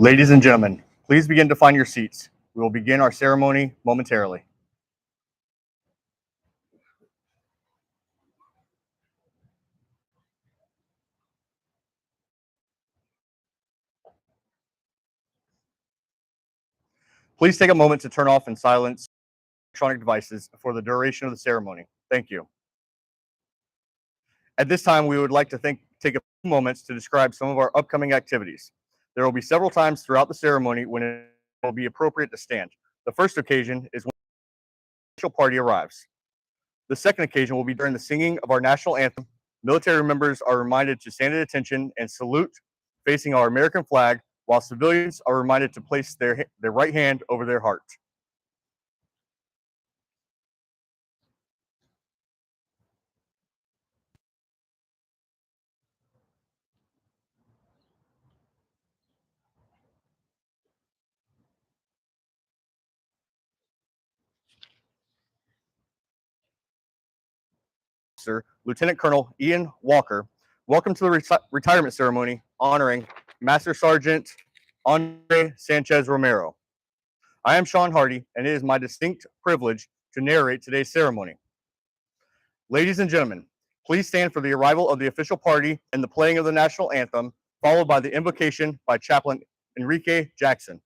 Ladies and gentlemen, please begin to find your seats. We will begin our ceremony momentarily. Please take a moment to turn off and silence electronic devices for the duration of the ceremony. Thank you. At this time, we would like to take a few moments to describe some of our upcoming activities. There will be several times throughout the ceremony when it will be appropriate to stand. The first occasion is when the official party arrives. The second occasion will be during the singing of our national anthem. Military members are reminded to stand at attention and salute facing our American flag, while civilians are reminded to place their right hand over their heart. Sir, Lieutenant Colonel Ian Walker, welcome to the retirement ceremony honoring Master Sergeant Familia Sanchez-Romero. I am Sean Hardy, and it is my distinct privilege to narrate today's ceremony. Ladies and gentlemen, please stand for the arrival of the official party and the playing of the national anthem, followed by the invocation by Chaplain Enrique Jackson.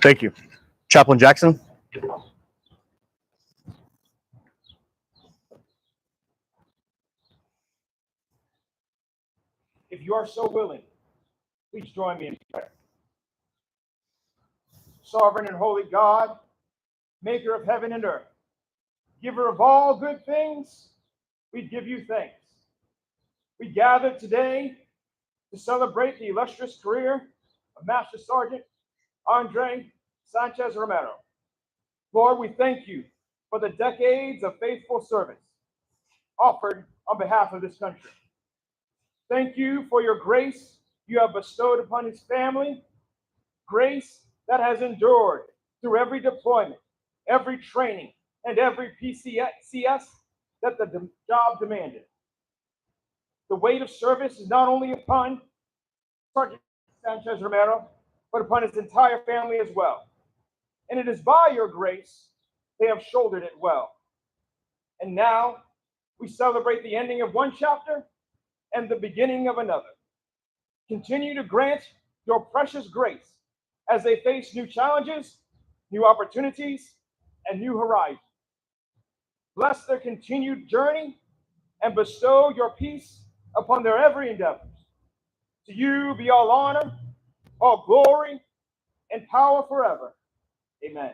Thank you. Chaplain Jackson. If you are so willing, please join me in prayer. Sovereign and holy God, maker of heaven and earth, giver of all good things, we give you thanks. We gather today to celebrate the illustrious career of Master Sergeant Andre Sanchez-Romero. Lord, we thank you for the decades of faithful service offered on behalf of this country. Thank you for your grace you have bestowed upon his family, grace that has endured through every deployment, every training, and every PCS that the job demanded. The weight of service is not only upon Sergeant Sanchez-Romero, but upon his entire family as well. And it is by your grace they have shouldered it well. And now we celebrate the ending of one chapter and the beginning of another. Continue to grant your precious grace as they face new challenges, new opportunities, and new horizons. Bless their continued journey and bestow your peace upon their every endeavors. To you be all honor, all glory, and power forever. Amen.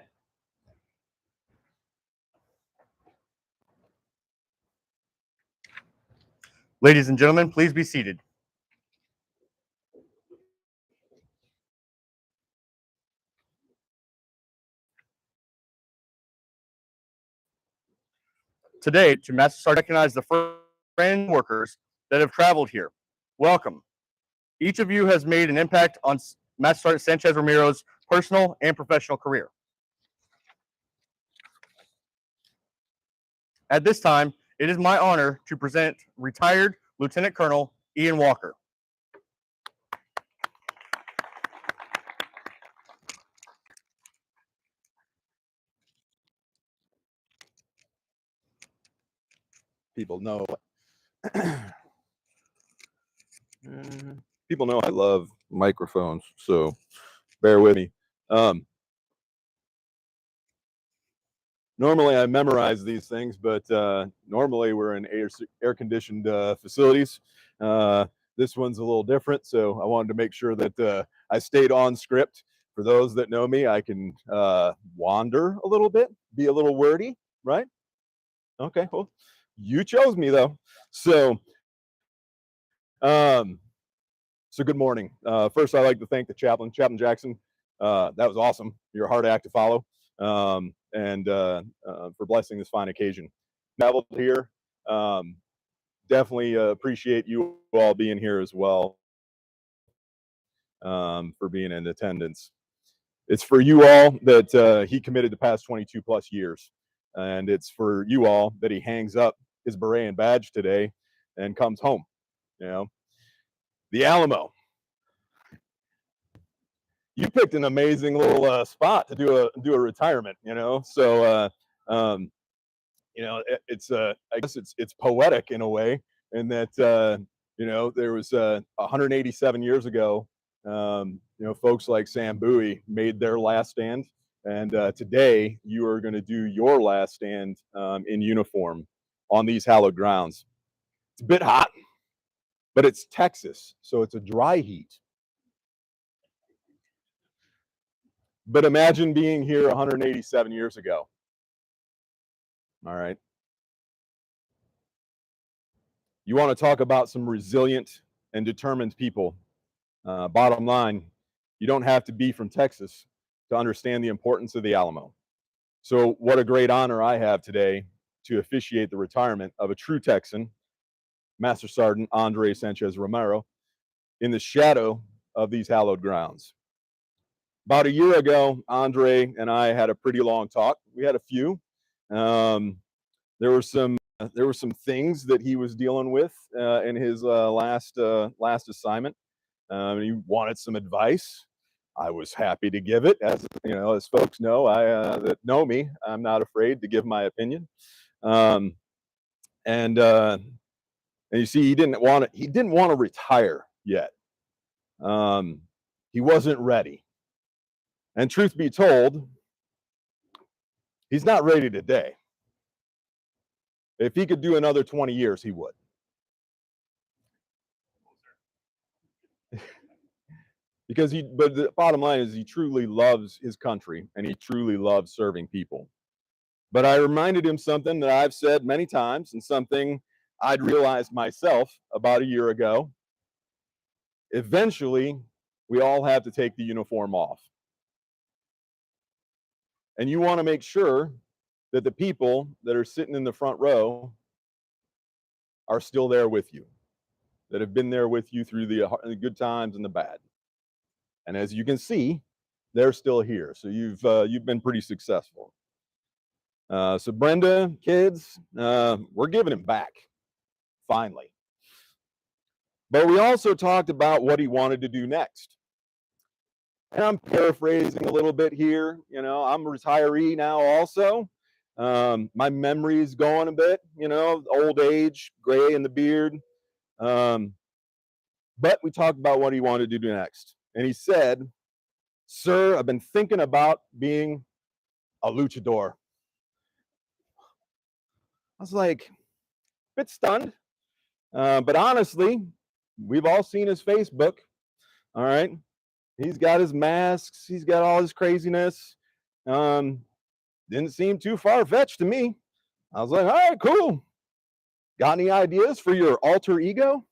Ladies and gentlemen, please be seated. today to Master Sergeant recognize the friend workers that have traveled here. Welcome. Each of you has made an impact on Master Sergeant Sanchez-Romero's personal and professional career. At this time, it is my honor to present retired Lieutenant Colonel Ian Walker. People know people know I love microphones, so bear with me. Normally I memorize these things, but normally we're in air-conditioned facilities. This one's a little different, so I wanted to make sure that I stayed on script. For those that know me, I can wander a little bit, be a little wordy, right? Okay, well, you chose me though. So good morning. First, I'd like to thank the chaplain, Chaplain Jackson. That was awesome. You're a hard act to follow, and for blessing this fine occasion. Traveled here. Definitely appreciate you all being here as well, for being in attendance. It's for you all that he committed the past 22 plus years, and it's for you all that he hangs up his beret and badge today and comes home. You know, the Alamo. You picked an amazing little spot to do a retirement. You know, so you know, it's I guess it's poetic in a way, in that you know, there was 187 years ago. You know, folks like Sam Bowie made their last stand, and today you are going to do your last stand in uniform on these hallowed grounds. It's a bit hot, but it's Texas, so it's a dry heat. But imagine being here 187 years ago. All right. You want to talk about some resilient and determined people. Bottom line, you don't have to be from Texas to understand the importance of the Alamo. So what a great honor I have today to officiate the retirement of a true Texan, Master Sergeant Andre Sanchez-Romero, in the shadow of these hallowed grounds. About a year ago, Andre and I had a pretty long talk. We had a few. There were some things that he was dealing with in his last assignment. He wanted some advice. I was happy to give it. As you know, as folks know, that know me, I'm not afraid to give my opinion. And you see, he didn't want to retire yet. He wasn't ready. And truth be told, he's not ready today. If he could do another 20 years, he would. But the bottom line is he truly loves his country and he truly loves serving people. But I reminded him something that I've said many times and something I'd realized myself about a year ago. Eventually, we all have to take the uniform off. And you want to make sure that the people that are sitting in the front row are still there with you, that have been there with you through the good times and the bad. And as you can see, they're still here. So you've been pretty successful. So Brenda, kids, we're giving him back, finally. But we also talked about what he wanted to do next. And I'm paraphrasing a little bit here. You know, I'm a retiree now also. My memory's going a bit, you know, old age, gray in the beard. But we talked about what he wanted to do next. And he said, "Sir, I've been thinking about being a luchador." I was like, a bit stunned. But honestly, we've all seen his Facebook. All right. He's got his masks. He's got all his craziness. Didn't seem too far-fetched to me. I was like, all right, cool. Got any ideas for your alter ego?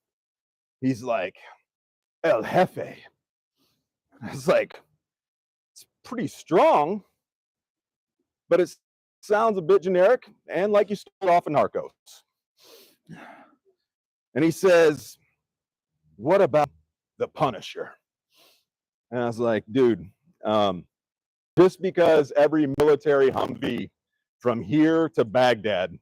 He's like, El Jefe. I was like, it's pretty strong, but it sounds a bit generic and like you stole off in Narcos. And he says, what about the Punisher? And I was like, dude, just because every military Humvee from here to Baghdad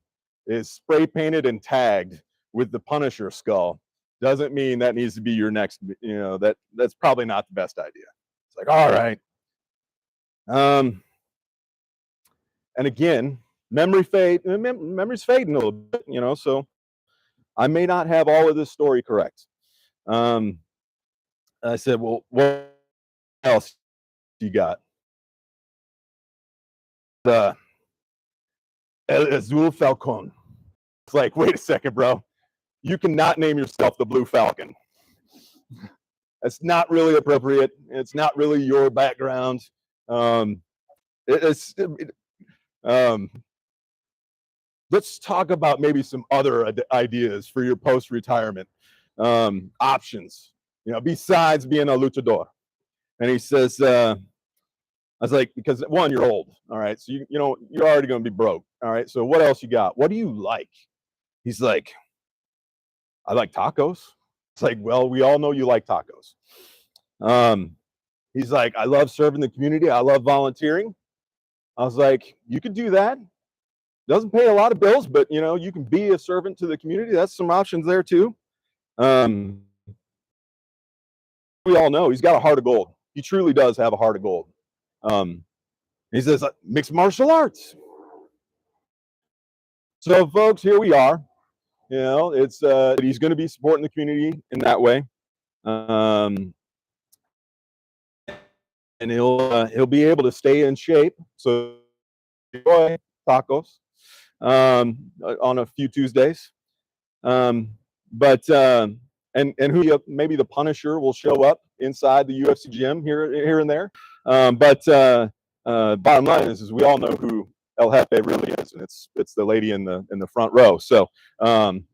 is spray painted and tagged with the Punisher skull doesn't mean that needs to be your next, that's probably not the best idea. It's like, all right. And again, memory's fading a little bit, so I may not have all of this story correct. I said, well, what else you got? The El Azul Falcon. It's like, wait a second, bro. You cannot name yourself the Blue Falcon. That's not really appropriate. It's not really your background. Let's talk about maybe some other ideas for your post-retirement options, besides being a luchador. And he says, I was like, because one, you're old, all right, so you're already going to be broke, all right, so what else you got? What do you like? He's like, I like tacos. It's like, well, we all know you like tacos. He's like, I love serving the community. I love volunteering. I was like, you could do that. Doesn't pay a lot of bills, but you can be a servant to the community. That's some options there too. We all know he's got a heart of gold. He truly does have a heart of gold. He says, mixed martial arts. So folks, here we are. It's he's going to be supporting the community in that way. And he'll be able to stay in shape. So enjoy tacos on a few Tuesdays. But who maybe the Punisher will show up inside the UFC gym here and there. But bottom line is we all know who El Jefe really is, and it's the lady in the front row. So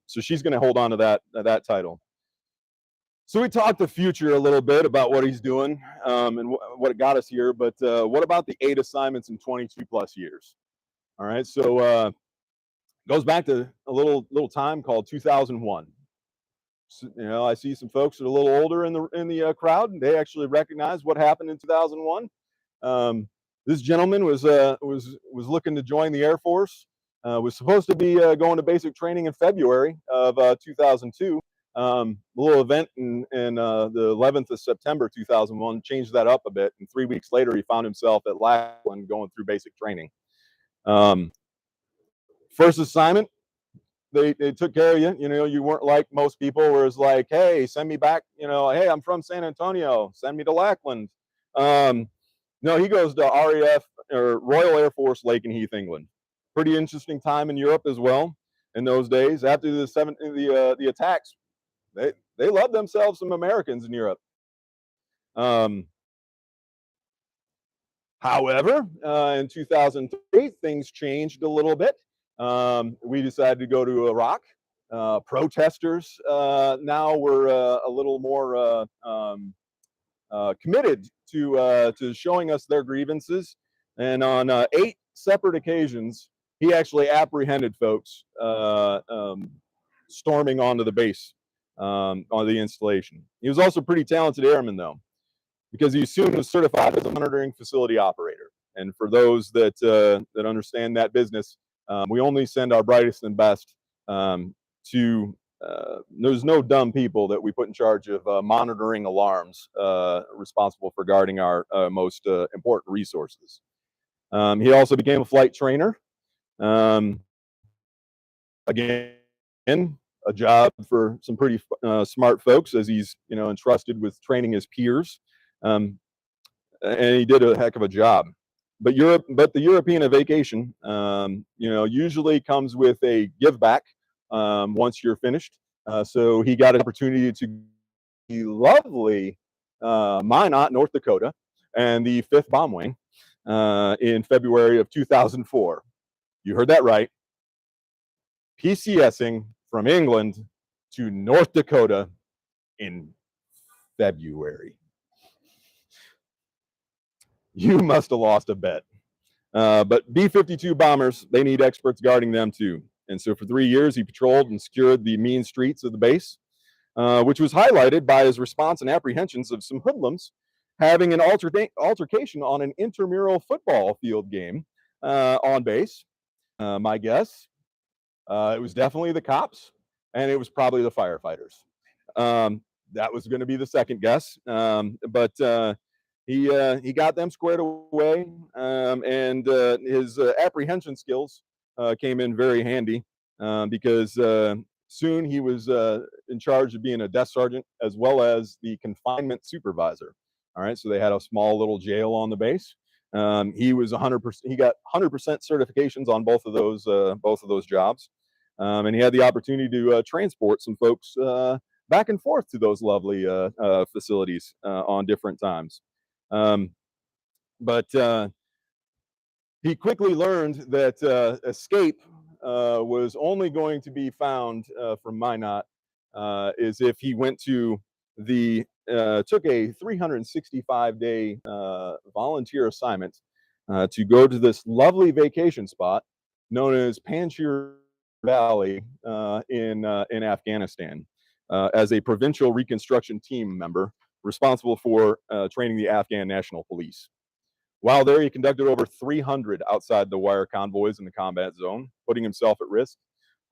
she's going to hold on to that title. So we talked the future a little bit about what he's doing and what got us here. But what about the 8 assignments in 22 plus years? All right, so goes back to a little time called 2001. So, I see some folks that are a little older in the crowd, and they actually recognize what happened in 2001. This gentleman was looking to join the Air Force. Was supposed to be going to basic training in February of 2002. A little event in the 11th of September 2001 changed that up a bit, and 3 weeks later he found himself at Lackland going through basic training. First assignment, they took care of you. You weren't like most people where it's like, hey, send me back, hey, I'm from San Antonio, send me to Lackland. No, he goes to RAF or Royal Air Force, Lakenheath, England. Pretty interesting time in Europe as well in those days. After the attacks, they loved themselves some Americans in Europe. However, in 2003, things changed a little bit. We decided to go to Iraq. Protesters now were a little more committed to showing us their grievances. And on 8 separate occasions, he actually apprehended folks storming onto the base on the installation. He was also a pretty talented airman, though, because he soon was certified as a monitoring facility operator. And for those that understand that business, we only send our brightest and best to. There's no dumb people that we put in charge of monitoring alarms responsible for guarding our most important resources. He also became a flight trainer. Again, a job for some pretty smart folks, as he's entrusted with training his peers, and he did a heck of a job. But the European vacation, usually comes with a give back once you're finished. So he got an opportunity to the lovely Minot, North Dakota, and the 5th Bomb Wing in February of 2004. You heard that right. PCSing from England to North Dakota in February. You must have lost a bet. But B-52 bombers, they need experts guarding them too. And so for 3 years, he patrolled and secured the mean streets of the base, which was highlighted by his response and apprehensions of some hoodlums having an altercation on an intramural football field game on base. My guess, it was definitely the cops, and it was probably the firefighters. That was going to be the second guess, but he got them squared away, and his apprehension skills came in very handy because soon he was in charge of being a desk sergeant as well as the confinement supervisor. All right, so they had a small little jail on the base. He was 100%. He got 100% certifications on both of those jobs, and he had the opportunity to transport some folks back and forth to those lovely facilities on different times. But he quickly learned that escape was only going to be found from Minot is if he went to took a 365-day volunteer assignment to go to this lovely vacation spot known as Panjshir Valley in Afghanistan as a provincial reconstruction team member responsible for training the Afghan National Police. While there, he conducted over 300 outside the wire convoys in the combat zone, putting himself at risk,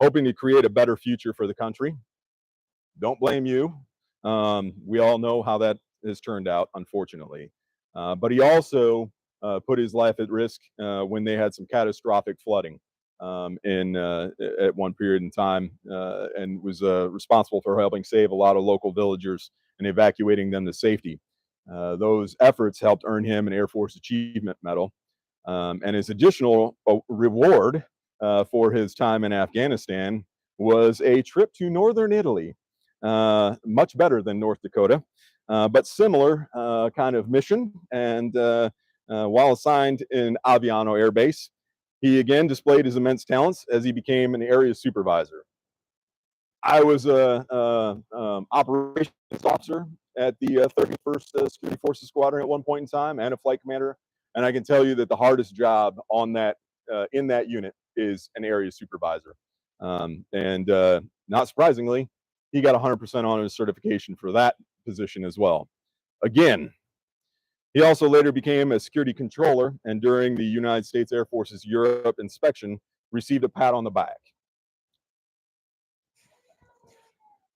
hoping to create a better future for the country. Don't blame you. We all know how that has turned out, unfortunately. But he also put his life at risk when they had some catastrophic flooding at one period in time, and was responsible for helping save a lot of local villagers and evacuating them to safety. Those efforts helped earn him an Air Force Achievement Medal, and his additional reward for his time in Afghanistan was a trip to northern Italy, much better than North Dakota, but similar kind of mission. And while assigned in Aviano Air Base, he again displayed his immense talents as he became an area supervisor. I was a operations officer at the 31st Security Forces Squadron at one point in time, and a flight commander. And I can tell you that the hardest job on that in that unit is an area supervisor. And not surprisingly, he got 100% on his certification for that position as well. Again, he also later became a security controller, and during the United States Air Force's Europe inspection, received a pat on the back.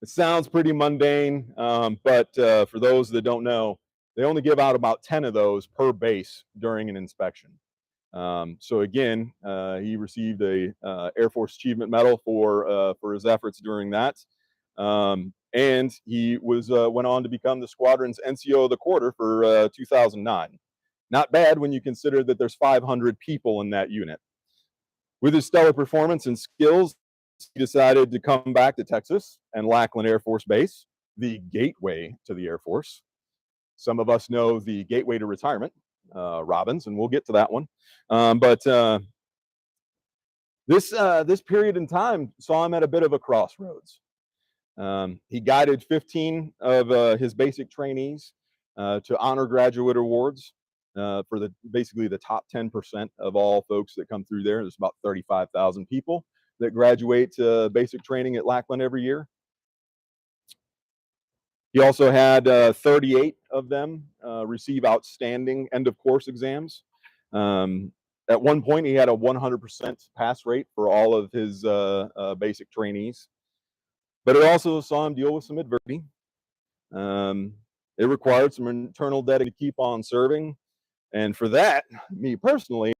It sounds pretty mundane, but for those that don't know, they only give out about 10 of those per base during an inspection. So again, he received a Air Force Achievement Medal for his efforts during that, and he went on to become the squadron's NCO of the quarter for 2009. Not bad when you consider that there's 500 people in that unit. With his stellar performance and skills, he decided to come back to Texas and Lackland Air Force Base, the gateway to the Air Force. Some of us know the gateway to retirement, Robbins, and we'll get to that one. But this period in time saw him at a bit of a crossroads. He guided 15 of his basic trainees to honor graduate awards for basically the top 10% of all folks that come through there. There's about 35,000 people that graduate basic training at Lackland every year. He also had 38 of them receive outstanding end of course exams. At one point, he had a 100% pass rate for all of his basic trainees. But it also saw him deal with some adversity. It required some internal dedication to keep on serving. And for that, me personally,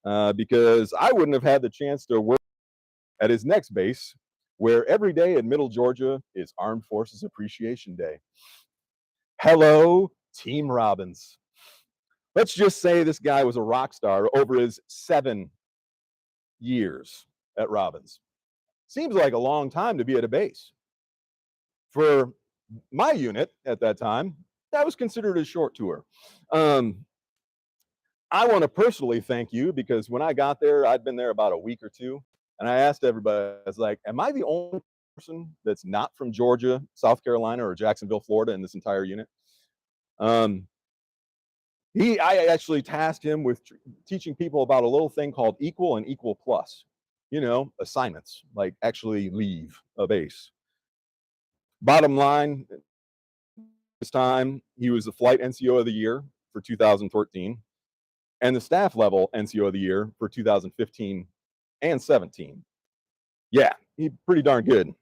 because I wouldn't have had the chance to work at his next base, where every day in Middle Georgia is Armed Forces Appreciation Day. Hello, Team Robbins. Let's just say this guy was a rock star over his 7 years at Robbins. Seems like a long time to be at a base. For my unit at that time, that was considered a short tour. I want to personally thank you, because when I got there, I'd been there about a week or two, and I asked everybody, I was like, am I the only person that's not from Georgia, South Carolina, or Jacksonville, Florida in this entire unit? I actually tasked him with teaching people about a little thing called equal and equal plus, assignments, like actually leave a base. Bottom line, this time he was the flight NCO of the year for 2014 and the staff level NCO of the year for 2015 and 17. Yeah, he pretty darn good.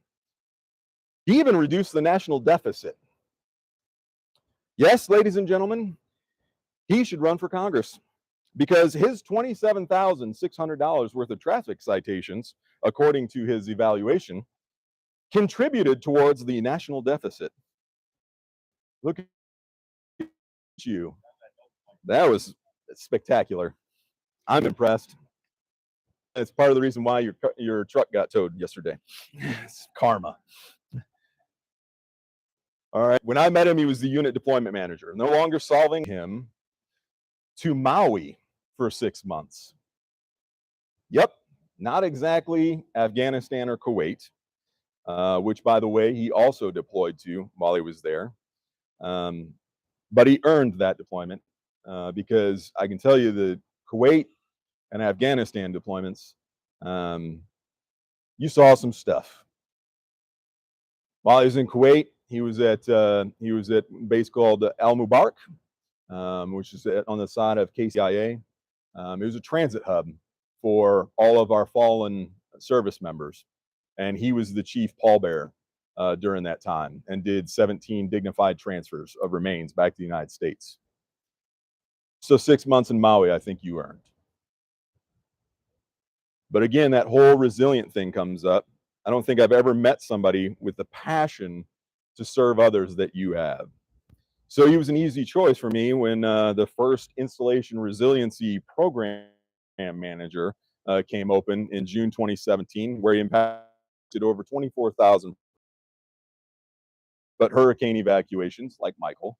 He even reduced the national deficit. Yes, ladies and gentlemen, he should run for Congress because his $27,600 worth of traffic citations, according to his evaluation, contributed towards the national deficit. Look at you. That was spectacular. I'm impressed. It's part of the reason why your truck got towed yesterday. It's karma. All right. When I met him, he was the unit deployment manager. No longer solving him to Maui for 6 months. Yep, not exactly Afghanistan or Kuwait, which, by the way, he also deployed to while he was there. But he earned that deployment because I can tell you the Kuwait and Afghanistan deployments, you saw some stuff. While he was in Kuwait, he was at a base called Al Mubarak, which is on the side of KCIA. It was a transit hub for all of our fallen service members, and he was the chief pallbearer during that time and did 17 dignified transfers of remains back to the United States. So 6 months in Maui, I think you earned. But again, that whole resilient thing comes up. I don't think I've ever met somebody with the passion to serve others that you have. So he was an easy choice for me when the first installation resiliency program manager came open in June 2017, where he impacted over 24,000 but hurricane evacuations like Michael,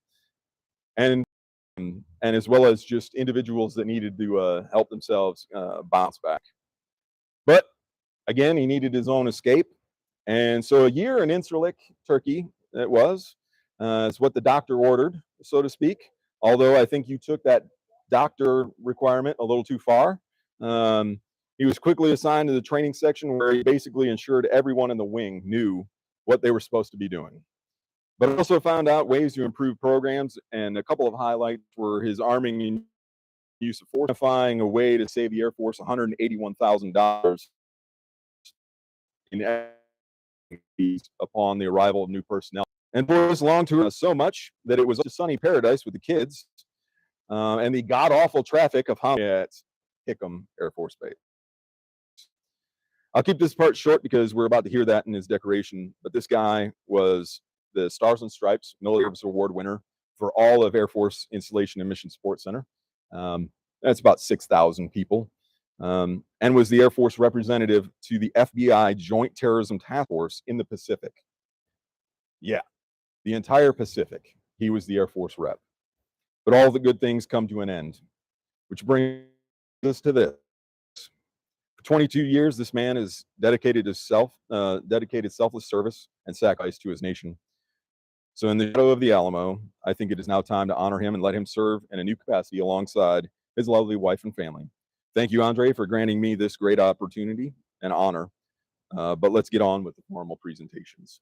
and as well as just individuals that needed to help themselves bounce back. But again, he needed his own escape. And so a year in Incirlik, Turkey, it was, is what the doctor ordered, so to speak. Although I think you took that doctor requirement a little too far. He was quickly assigned to the training section where he basically ensured everyone in the wing knew what they were supposed to be doing. But I also found out ways to improve programs, and a couple of highlights were his arming and use of force, identifying a way to save the Air Force $181,000 in fees upon the arrival of new personnel. And for this long tour, so much that it was a sunny paradise with the kids and the god-awful traffic of at Hickam Air Force Base. I'll keep this part short because we're about to hear that in his decoration, but this guy was the Stars and Stripes Military Service Award winner for all of Air Force Installation and Mission Support Center. That's about 6,000 people. And was the Air Force representative to the FBI Joint Terrorism Task Force in the Pacific. Yeah, the entire Pacific. He was the Air Force rep. But all the good things come to an end, which brings us to this. For 22 years, this man is dedicated selfless service and sacrifice to his nation. So in the shadow of the Alamo, I think it is now time to honor him and let him serve in a new capacity alongside his lovely wife and family. Thank you, Andre, for granting me this great opportunity and honor. But let's get on with the formal presentations.